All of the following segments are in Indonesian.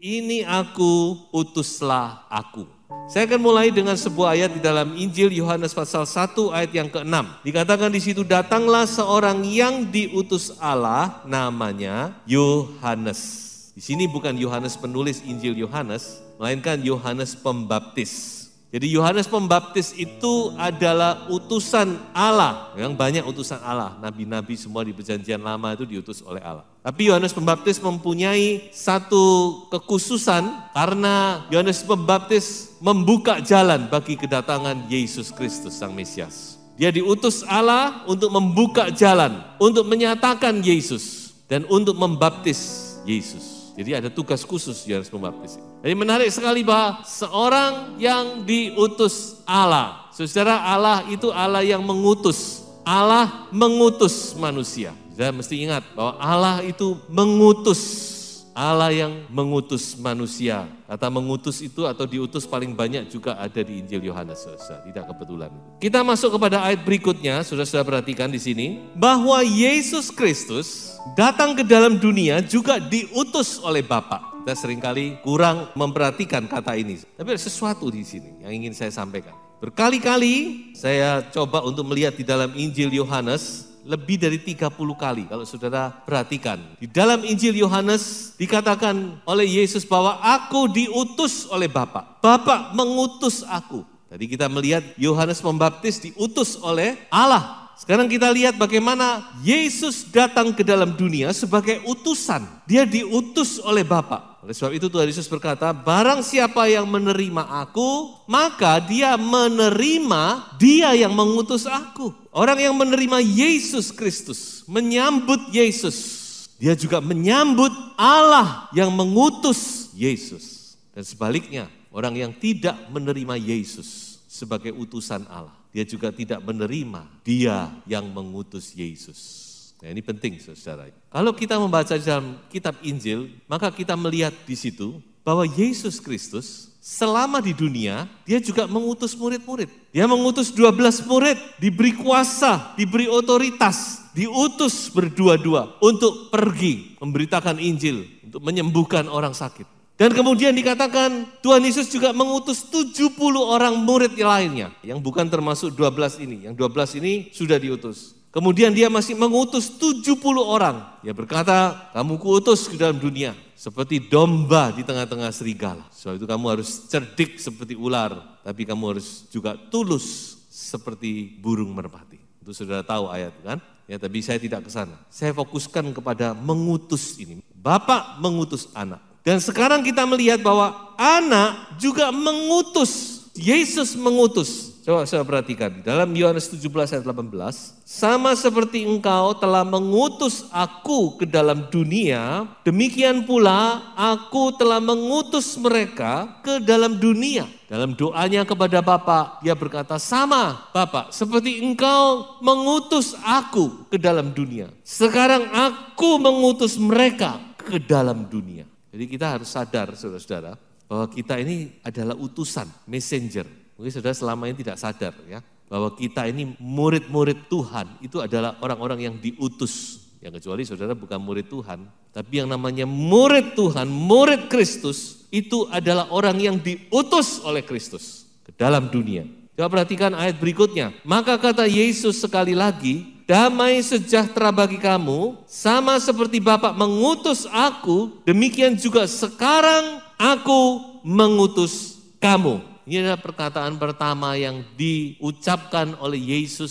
Ini aku, utuslah aku. Saya akan mulai dengan sebuah ayat di dalam Injil Yohanes pasal 1 ayat yang ke-6. Dikatakan di situ, datanglah seorang yang diutus Allah, namanya Yohanes. Di sini bukan Yohanes penulis Injil Yohanes, melainkan Yohanes Pembaptis. Jadi Yohanes Pembaptis itu adalah utusan Allah. Yang banyak utusan Allah, nabi-nabi semua di perjanjian lama itu diutus oleh Allah. Tapi Yohanes Pembaptis mempunyai satu kekhususan karena Yohanes Pembaptis membuka jalan bagi kedatangan Yesus Kristus Sang Mesias. Dia diutus Allah untuk membuka jalan, untuk menyatakan Yesus dan untuk membaptis Yesus. Jadi ada tugas khusus Yohanes Pembaptis. Jadi menarik sekali bahwa seorang yang diutus Allah. Saudara, Allah itu Allah yang mengutus. Allah mengutus manusia. Kita mesti ingat bahwa Allah itu mengutus. Allah yang mengutus manusia. Kata mengutus itu atau diutus paling banyak juga ada di Injil Yohanes, saudara. Tidak kebetulan. Kita masuk kepada ayat berikutnya, saudara perhatikan di sini. Bahwa Yesus Kristus datang ke dalam dunia juga diutus oleh Bapa. Kita seringkali kurang memperhatikan kata ini. Tapi ada sesuatu di sini yang ingin saya sampaikan. Berkali-kali saya coba untuk melihat di dalam Injil Yohanes, lebih dari 30 kali kalau saudara perhatikan. Di dalam Injil Yohanes dikatakan oleh Yesus bahwa aku diutus oleh Bapa. Bapa mengutus aku. Tadi kita melihat Yohanes Pembaptis diutus oleh Allah. Sekarang kita lihat bagaimana Yesus datang ke dalam dunia sebagai utusan. Dia diutus oleh Bapa. Oleh sebab itu Tuhan Yesus berkata, barang siapa yang menerima aku, maka dia menerima dia yang mengutus aku. Orang yang menerima Yesus Kristus, menyambut Yesus, dia juga menyambut Allah yang mengutus Yesus. Dan sebaliknya, orang yang tidak menerima Yesus sebagai utusan Allah, dia juga tidak menerima dia yang mengutus Yesus. Nah, ini penting saudara. Kalau kita membaca dalam kitab Injil, maka kita melihat di situ bahwa Yesus Kristus selama di dunia, dia juga mengutus murid-murid. Dia mengutus 12 murid, diberi kuasa, diberi otoritas, diutus berdua-dua untuk pergi memberitakan Injil, untuk menyembuhkan orang sakit. Dan kemudian dikatakan Tuhan Yesus juga mengutus 70 orang murid lainnya, yang bukan termasuk 12 ini. Yang 12 ini sudah diutus. Kemudian dia masih mengutus 70 orang. Dia berkata, kamu kuutus ke dalam dunia seperti domba di tengah-tengah serigala. Soal itu kamu harus cerdik seperti ular, tapi kamu harus juga tulus seperti burung merpati. Itu saudara tahu ayat kan? Ya, tapi saya tidak ke sana. Saya fokuskan kepada mengutus ini. Bapa mengutus anak. Dan sekarang kita melihat bahwa anak juga mengutus. Yesus mengutus. Coba saya perhatikan, dalam Yohanes 17 ayat 18, sama seperti engkau telah mengutus aku ke dalam dunia, demikian pula aku telah mengutus mereka ke dalam dunia. Dalam doanya kepada Bapa, dia berkata, sama Bapa, seperti engkau mengutus aku ke dalam dunia. Sekarang aku mengutus mereka ke dalam dunia. Jadi kita harus sadar, saudara-saudara, bahwa kita ini adalah utusan, messenger. Mungkin saudara selama ini tidak sadar ya, bahwa kita ini murid-murid Tuhan, itu adalah orang-orang yang diutus. Yang kecuali saudara bukan murid Tuhan, tapi yang namanya murid Tuhan, murid Kristus, itu adalah orang yang diutus oleh Kristus ke dalam dunia. Coba perhatikan ayat berikutnya. Maka kata Yesus sekali lagi, damai sejahtera bagi kamu, sama seperti Bapa mengutus aku, demikian juga sekarang aku mengutus kamu. Ini adalah perkataan pertama yang diucapkan oleh Yesus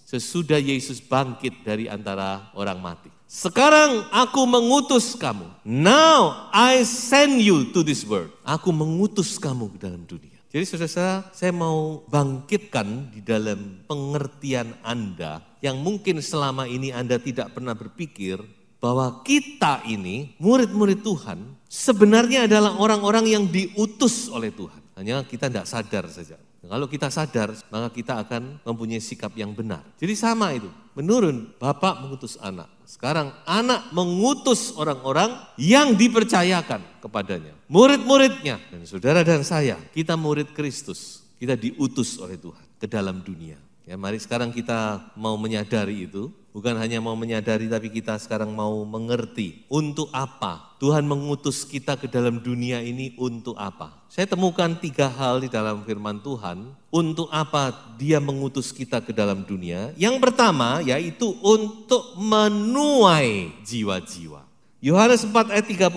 sesudah Yesus bangkit dari antara orang mati. Sekarang aku mengutus kamu. Now I send you to this world. Aku mengutus kamu ke dalam dunia. Jadi saudara, saya mau bangkitkan di dalam pengertian Anda yang mungkin selama ini Anda tidak pernah berpikir bahwa kita ini, murid-murid Tuhan, sebenarnya adalah orang-orang yang diutus oleh Tuhan. Hanya kita tidak sadar saja. Kalau kita sadar, maka kita akan mempunyai sikap yang benar. Jadi sama itu, menurun, Bapak mengutus anak. Sekarang anak mengutus orang-orang yang dipercayakan kepadanya. Murid-muridnya, dan saudara dan saya, kita murid Kristus. Kita diutus oleh Tuhan ke dalam dunia. Ya, mari sekarang kita mau menyadari itu. Bukan hanya mau menyadari, tapi kita sekarang mau mengerti untuk apa Tuhan mengutus kita ke dalam dunia ini, untuk apa. Saya temukan 3 hal di dalam firman Tuhan, untuk apa Dia mengutus kita ke dalam dunia. Yang pertama yaitu untuk menuai jiwa-jiwa. Yohanes 4 ayat 38,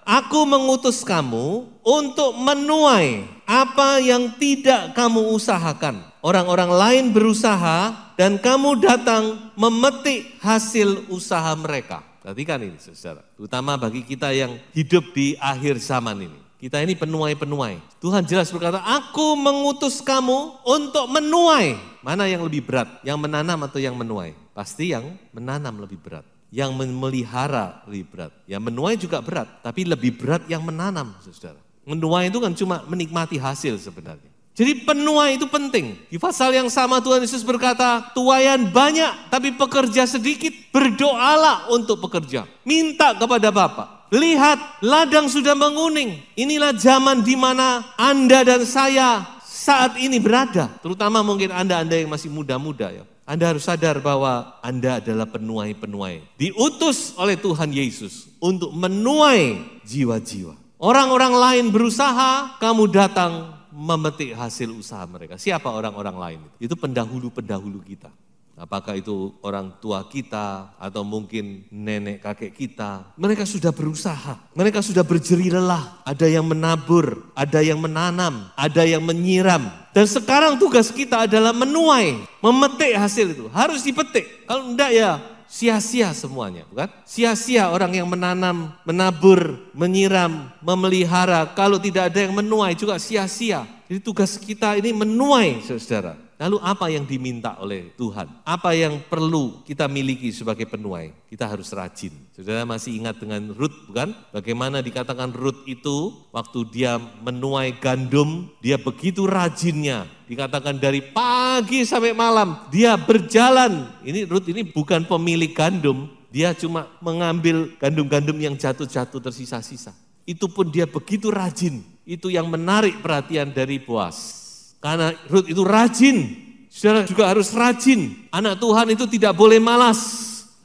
Aku mengutus kamu untuk menuai apa yang tidak kamu usahakan. Orang-orang lain berusaha dan kamu datang memetik hasil usaha mereka. Perhatikan ini saudara, terutama bagi kita yang hidup di akhir zaman ini. Kita ini penuai-penuai. Tuhan jelas berkata, Aku mengutus kamu untuk menuai. Mana yang lebih berat, yang menanam atau yang menuai? Pasti yang menanam lebih berat. Yang memelihara lebih berat. Yang menuai juga berat, tapi lebih berat yang menanam saudara. Menuai itu kan cuma menikmati hasil sebenarnya. Jadi penuai itu penting. Di pasal yang sama Tuhan Yesus berkata, tuaian banyak tapi pekerja sedikit, berdoalah untuk pekerja. Minta kepada Bapa. Lihat, ladang sudah menguning. Inilah zaman di mana Anda dan saya saat ini berada. Terutama mungkin Anda yang masih muda-muda ya. Anda harus sadar bahwa Anda adalah penuai-penuai. Diutus oleh Tuhan Yesus untuk menuai jiwa-jiwa. Orang-orang lain berusaha, kamu datang memetik hasil usaha mereka. Siapa orang-orang lain? Itu pendahulu-pendahulu kita. Apakah itu orang tua kita atau mungkin nenek kakek kita. Mereka sudah berusaha, mereka sudah berjerih lelah. Ada yang menabur, ada yang menanam, ada yang menyiram. Dan sekarang tugas kita adalah menuai, memetik hasil itu. Harus dipetik, kalau enggak ya sia-sia semuanya, bukan? Sia-sia orang yang menanam, menabur, menyiram, memelihara. Kalau tidak ada yang menuai juga sia-sia. Jadi tugas kita ini menuai, saudara. Lalu apa yang diminta oleh Tuhan? Apa yang perlu kita miliki sebagai penuai? Kita harus rajin. Saudara masih ingat dengan Rut, bukan? Bagaimana dikatakan Rut itu waktu dia menuai gandum, dia begitu rajinnya. Dikatakan dari pagi sampai malam dia berjalan. Ini Rut ini bukan pemilik gandum, dia cuma mengambil gandum-gandum yang jatuh-jatuh tersisa-sisa. Itu pun dia begitu rajin. Itu yang menarik perhatian dari Boas. Karena Rut itu rajin, saudara juga harus rajin. Anak Tuhan itu tidak boleh malas,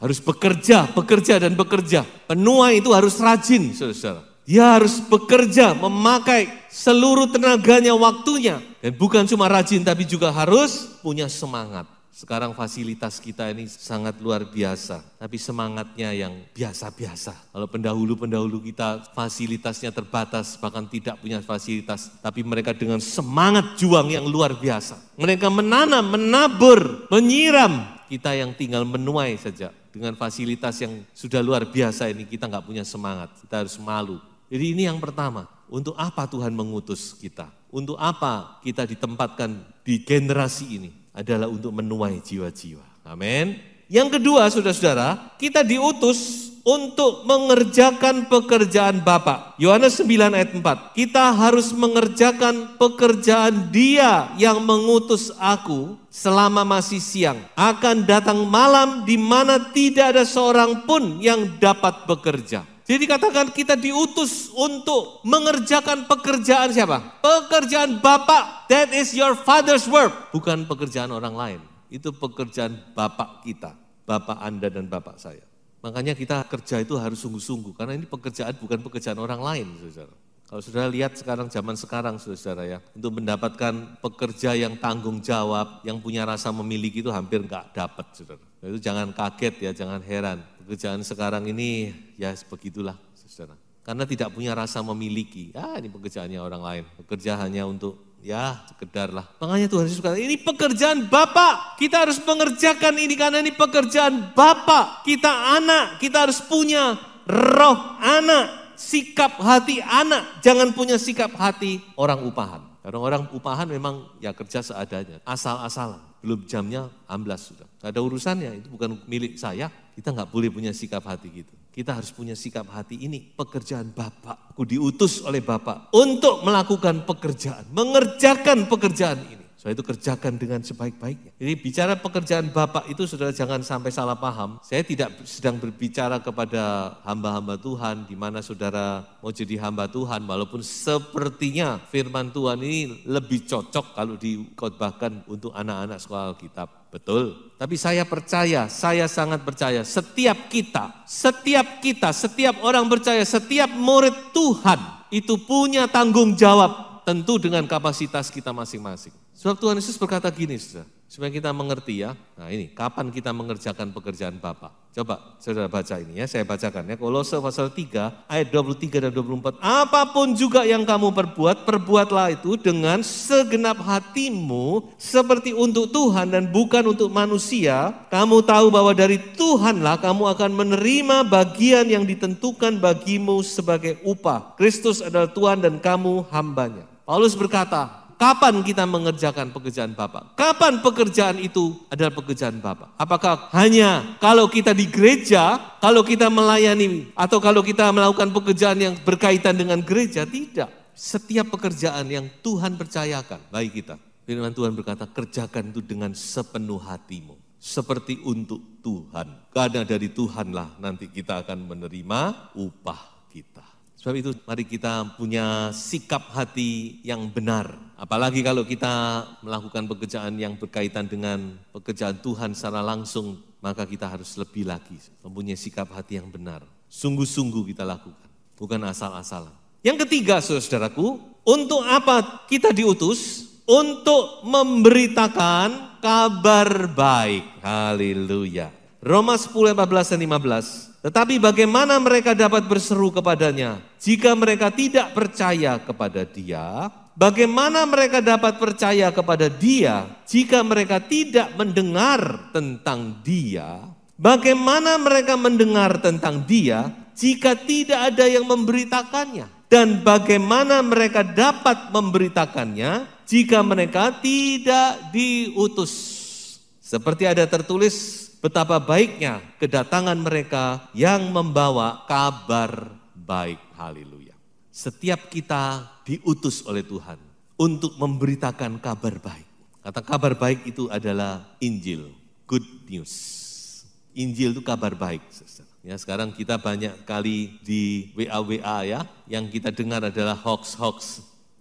harus bekerja, bekerja dan bekerja. Penuai itu harus rajin, saudara. Dia harus bekerja, memakai seluruh tenaganya, waktunya. Dan bukan cuma rajin, tapi juga harus punya semangat. Sekarang fasilitas kita ini sangat luar biasa, tapi semangatnya yang biasa-biasa. Kalau pendahulu-pendahulu kita fasilitasnya terbatas, bahkan tidak punya fasilitas, tapi mereka dengan semangat juang yang luar biasa. Mereka menanam, menabur, menyiram. Kita yang tinggal menuai saja dengan fasilitas yang sudah luar biasa ini, kita nggak punya semangat, kita harus malu. Jadi ini yang pertama, untuk apa Tuhan mengutus kita? Untuk apa kita ditempatkan di generasi ini? Adalah untuk menuai jiwa-jiwa. Amin. Yang kedua, saudara-saudara, kita diutus untuk mengerjakan pekerjaan Bapa. Yohanes 9 ayat 4. Kita harus mengerjakan pekerjaan Dia yang mengutus aku selama masih siang. Akan datang malam di mana tidak ada seorang pun yang dapat bekerja. Jadi dikatakan kita diutus untuk mengerjakan pekerjaan siapa? Pekerjaan Bapa. That is your father's work. Bukan pekerjaan orang lain. Itu pekerjaan Bapa kita. Bapa Anda dan Bapa saya. Makanya kita kerja itu harus sungguh-sungguh. Karena ini pekerjaan bukan pekerjaan orang lain, saudara. Kalau saudara lihat sekarang, zaman sekarang, saudara ya. Untuk mendapatkan pekerja yang tanggung jawab, yang punya rasa memiliki itu hampir enggak dapat, saudara. Itu jangan kaget ya, jangan heran. Pekerjaan sekarang ini ya begitulah, saudara. Karena tidak punya rasa memiliki. Ya ini pekerjaannya orang lain. Bekerja hanya untuk ya sekedar lah. Makanya Tuhan Yesus kata, ini pekerjaan Bapa. Kita harus mengerjakan ini karena ini pekerjaan Bapa. Kita anak, kita harus punya roh anak. Sikap hati anak, jangan punya sikap hati orang upahan. Karena orang upahan memang ya kerja seadanya, asal-asalan. Belum jamnya amblas sudah. Gak ada urusannya, itu bukan milik saya. kita nggak boleh punya sikap hati gitu. Kita harus punya sikap hati ini, pekerjaan Bapak. Aku diutus oleh Bapak untuk melakukan pekerjaan, mengerjakan pekerjaan ini. Soalnya itu kerjakan dengan sebaik-baiknya. Jadi bicara pekerjaan Bapak itu saudara jangan sampai salah paham. Saya tidak sedang berbicara kepada hamba-hamba Tuhan di mana saudara mau jadi hamba Tuhan. Walaupun sepertinya firman Tuhan ini lebih cocok kalau dikhotbahkan untuk anak-anak sekolah Alkitab. Betul. Tapi saya percaya, saya sangat percaya setiap orang percaya, setiap murid Tuhan itu punya tanggung jawab tentu dengan kapasitas kita masing-masing. Sebab Tuhan Yesus berkata gini, saudara, supaya kita mengerti ya. Nah ini, kapan kita mengerjakan pekerjaan Bapa? Coba saudara baca ini ya, saya bacakan ya. Kolose pasal 3 ayat 23 dan 24. Apapun juga yang kamu perbuat, perbuatlah itu dengan segenap hatimu seperti untuk Tuhan dan bukan untuk manusia. Kamu tahu bahwa dari Tuhanlah kamu akan menerima bagian yang ditentukan bagimu sebagai upah. Kristus adalah Tuhan dan kamu hambanya. Paulus berkata, kapan kita mengerjakan pekerjaan Bapa? Kapan pekerjaan itu adalah pekerjaan Bapa? Apakah hanya kalau kita di gereja, kalau kita melayani, atau kalau kita melakukan pekerjaan yang berkaitan dengan gereja? Tidak. Setiap pekerjaan yang Tuhan percayakan bagi kita. Firman Tuhan berkata, kerjakan itu dengan sepenuh hatimu. Seperti untuk Tuhan. Karena dari Tuhanlah nanti kita akan menerima upah kita. Sebab itu mari kita punya sikap hati yang benar. Apalagi kalau kita melakukan pekerjaan yang berkaitan dengan pekerjaan Tuhan secara langsung, maka kita harus lebih lagi mempunyai sikap hati yang benar. Sungguh-sungguh kita lakukan, bukan asal-asalan. Yang ketiga, saudaraku, untuk apa kita diutus? Untuk memberitakan kabar baik. Haleluya. Roma 10, 14 dan 15. Tetapi bagaimana mereka dapat berseru kepadanya jika mereka tidak percaya kepada Dia? Bagaimana mereka dapat percaya kepada Dia jika mereka tidak mendengar tentang Dia? Bagaimana mereka mendengar tentang Dia jika tidak ada yang memberitakannya? Dan bagaimana mereka dapat memberitakannya jika mereka tidak diutus? Seperti ada tertulis, betapa baiknya kedatangan mereka yang membawa kabar baik. Haleluya. Setiap kita diutus oleh Tuhan untuk memberitakan kabar baik. Kata kabar baik itu adalah Injil, good news. Injil itu kabar baik. Ya, sekarang kita banyak kali di WA ya, yang kita dengar adalah hoax.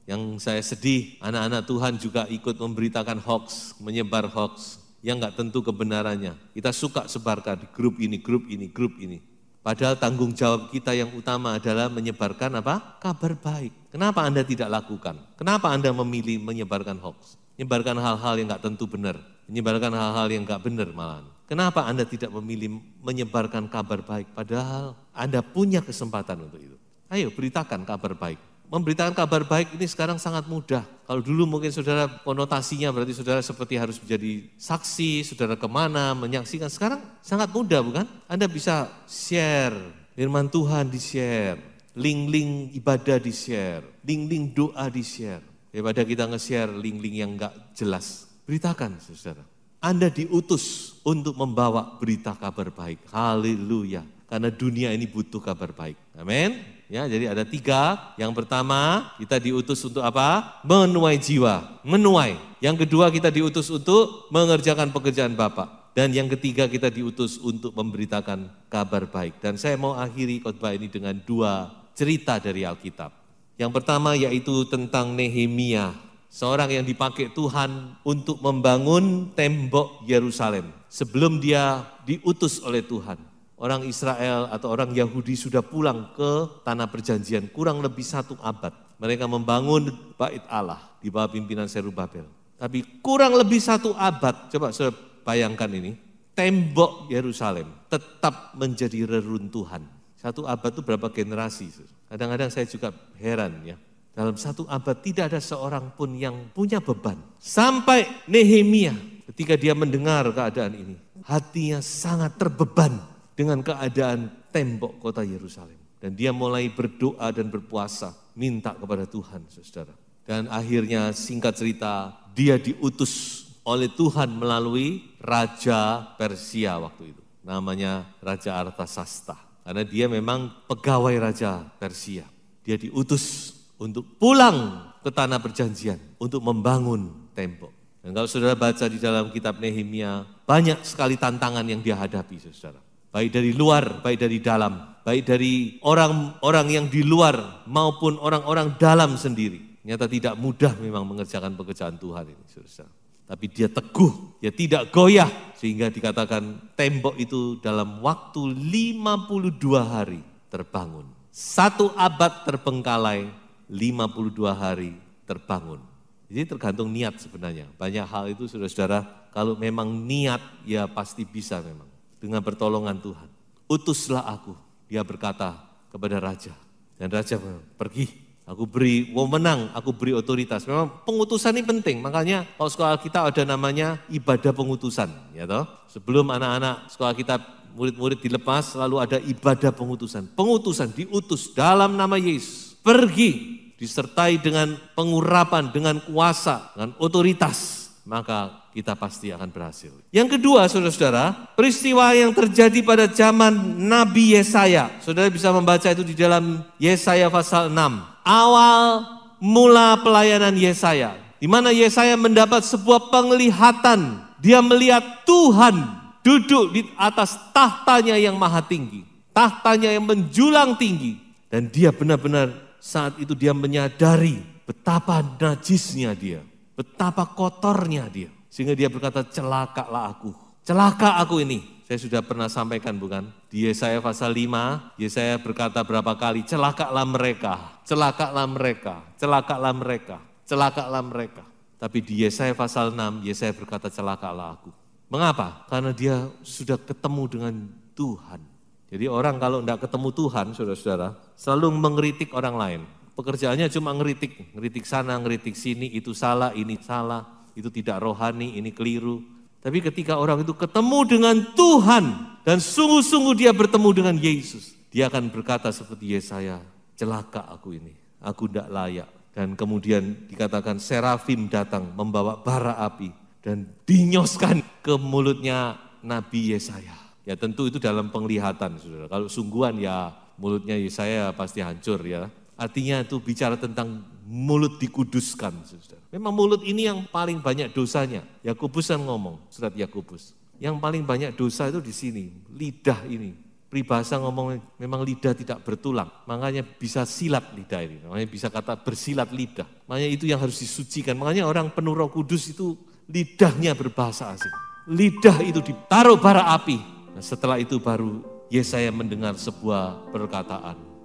Yang saya sedih, anak-anak Tuhan juga ikut memberitakan hoax, menyebar hoax yang enggak tentu kebenarannya. Kita suka sebarkan di grup ini. Padahal tanggung jawab kita yang utama adalah menyebarkan apa? Kabar baik. Kenapa Anda tidak lakukan? Kenapa Anda memilih menyebarkan hoax? Menyebarkan hal-hal yang enggak tentu benar. Menyebarkan hal-hal yang enggak benar malahan. Kenapa Anda tidak memilih menyebarkan kabar baik? Padahal Anda punya kesempatan untuk itu. Ayo beritakan kabar baik. Memberitakan kabar baik ini sekarang sangat mudah. Kalau dulu mungkin saudara konotasinya berarti saudara seperti harus menjadi saksi, saudara kemana, menyaksikan. Sekarang sangat mudah bukan? Anda bisa share, firman Tuhan di-share, link-link ibadah di-share, link-link doa di-share. Daripada kita nge-share link-link yang enggak jelas. Beritakan saudara. Anda diutus untuk membawa berita kabar baik. Haleluya. Karena dunia ini butuh kabar baik. Amin. Ya, jadi ada 3. Yang pertama, kita diutus untuk apa? Menuai jiwa, menuai. Yang kedua, kita diutus untuk mengerjakan pekerjaan Bapa. Dan yang ketiga, kita diutus untuk memberitakan kabar baik. Dan saya mau akhiri khotbah ini dengan 2 cerita dari Alkitab. Yang pertama yaitu tentang Nehemia, seorang yang dipakai Tuhan untuk membangun tembok Yerusalem. Sebelum dia diutus oleh Tuhan. Orang Israel atau orang Yahudi sudah pulang ke tanah perjanjian kurang lebih 1 abad. Mereka membangun bait Allah di bawah pimpinan Zerubabel. Tapi kurang lebih 1 abad, coba saya bayangkan ini, tembok Yerusalem tetap menjadi reruntuhan. 1 abad itu berapa generasi? Kadang-kadang saya juga heran ya. Dalam 1 abad tidak ada seorang pun yang punya beban. Sampai Nehemia ketika dia mendengar keadaan ini, hatinya sangat terbeban dengan keadaan tembok kota Yerusalem. Dan dia mulai berdoa dan berpuasa, minta kepada Tuhan, saudara. Dan akhirnya singkat cerita, dia diutus oleh Tuhan melalui Raja Persia waktu itu. namanya Raja Artasasta. Karena dia memang pegawai Raja Persia. Dia diutus untuk pulang ke tanah perjanjian, untuk membangun tembok. Dan kalau saudara baca di dalam kitab Nehemia, banyak sekali tantangan yang dia hadapi, saudara. Baik dari luar, baik dari dalam, baik dari orang-orang yang di luar maupun orang-orang dalam sendiri. Ternyata tidak mudah memang mengerjakan pekerjaan Tuhan ini, saudara. Tapi dia teguh, dia tidak goyah, sehingga dikatakan tembok itu dalam waktu 52 hari terbangun. 1 abad terbengkalai, 52 hari terbangun. Jadi tergantung niat sebenarnya. Banyak hal itu saudara-saudara, kalau memang niat ya pasti bisa memang. Dengan pertolongan Tuhan. Utuslah aku, dia berkata kepada raja. Dan raja pergi, aku beri wewenang, aku beri otoritas. Memang pengutusan ini penting, makanya kalau sekolah kita ada namanya ibadah pengutusan. Ya toh? Sebelum anak-anak sekolah kita murid-murid dilepas, lalu ada ibadah pengutusan. Pengutusan diutus dalam nama Yesus. Pergi, disertai dengan pengurapan, dengan kuasa, dengan otoritas. Maka kita pasti akan berhasil. Yang kedua, saudara-saudara, peristiwa yang terjadi pada zaman Nabi Yesaya. Saudara bisa membaca itu di dalam Yesaya pasal 6. Awal mula pelayanan Yesaya. Di mana Yesaya mendapat sebuah penglihatan. Dia melihat Tuhan duduk di atas tahtanya yang maha tinggi. Tahtanya yang menjulang tinggi. Dan dia benar-benar saat itu dia menyadari betapa najisnya dia. Betapa kotornya dia. Sehingga dia berkata, celakalah aku. Celaka aku ini. Saya sudah pernah sampaikan bukan? Di Yesaya pasal 5, Yesaya berkata berapa kali, celakalah mereka, celakalah mereka, celakalah mereka, celakalah mereka. Tapi di Yesaya pasal 6, Yesaya berkata, celakalah aku. Mengapa? Karena dia sudah ketemu dengan Tuhan. Jadi orang kalau tidak ketemu Tuhan, saudara-saudara, selalu mengkritik orang lain. Pekerjaannya cuma ngeritik sana, ngeritik sini, itu salah, itu tidak rohani, ini keliru. Tapi ketika orang itu ketemu dengan Tuhan dan sungguh-sungguh dia bertemu dengan Yesus, dia akan berkata seperti Yesaya, celaka aku ini, aku tidak layak. Dan kemudian dikatakan serafim datang membawa bara api dan dinyoskan ke mulutnya Nabi Yesaya. Ya tentu itu dalam penglihatan, saudara. Kalau sungguhan ya mulutnya Yesaya pasti hancur ya. Artinya itu bicara tentang mulut dikuduskan, saudara. Memang mulut ini yang paling banyak dosanya. Yakobus kan ngomong, surat Yakobus. Yang paling banyak dosa itu di sini, lidah ini. Peribahasa ngomong memang lidah tidak bertulang, makanya bisa silat lidah ini. Makanya bisa kata bersilat lidah. Makanya itu yang harus disucikan. Makanya orang penuh Roh Kudus itu lidahnya berbahasa asing. Lidah itu ditaruh bara api. Nah, setelah itu baru Yesaya mendengar sebuah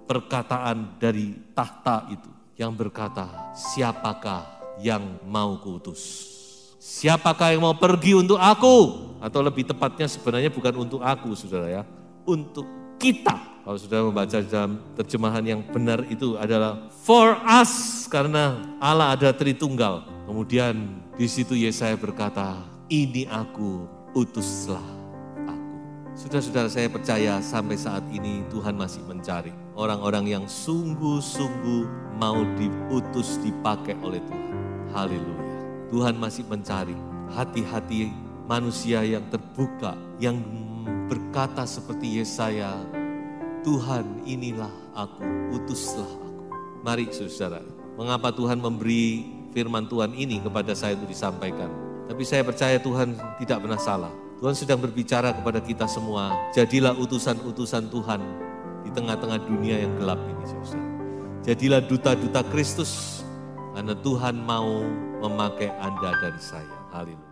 perkataan dari tahta itu yang berkata, siapakah yang mau kuutus? Siapakah yang mau pergi untuk aku? Atau lebih tepatnya sebenarnya bukan untuk aku, saudara ya, untuk kita. Kalau sudah membaca dalam terjemahan yang benar itu adalah for us, karena Allah ada Tritunggal. Kemudian di situ Yesaya berkata, ini aku, utuslah aku. Saudara-saudara, saya percaya sampai saat ini Tuhan masih mencari orang-orang yang sungguh-sungguh mau diutus, dipakai oleh Tuhan. Haleluya. Tuhan masih mencari hati-hati manusia yang terbuka, yang berkata seperti Yesaya, Tuhan inilah aku, utuslah aku. Mari saudara, mengapa Tuhan memberi firman Tuhan ini kepada saya untuk disampaikan. Tapi saya percaya Tuhan tidak pernah salah. Tuhan sedang berbicara kepada kita semua, jadilah utusan-utusan Tuhan di tengah-tengah dunia yang gelap ini, saudara. Jadilah duta-duta Kristus, karena Tuhan mau memakai Anda dan saya. Haleluya.